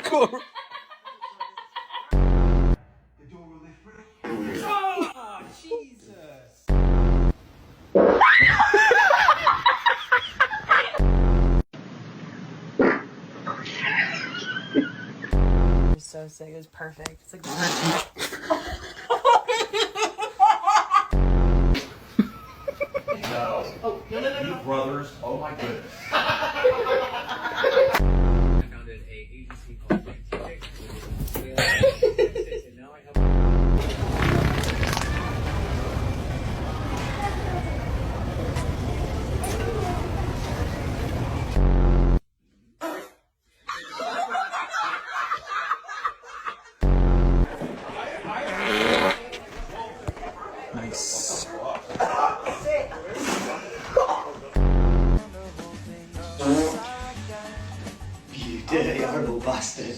Cool. Oh, Jesus. It was so sick. It was perfect. It's like No. Oh, no. Brothers. Oh my goodness. I founded a agency called Scientific. And now I help. Nice. You dirty, horrible bastard.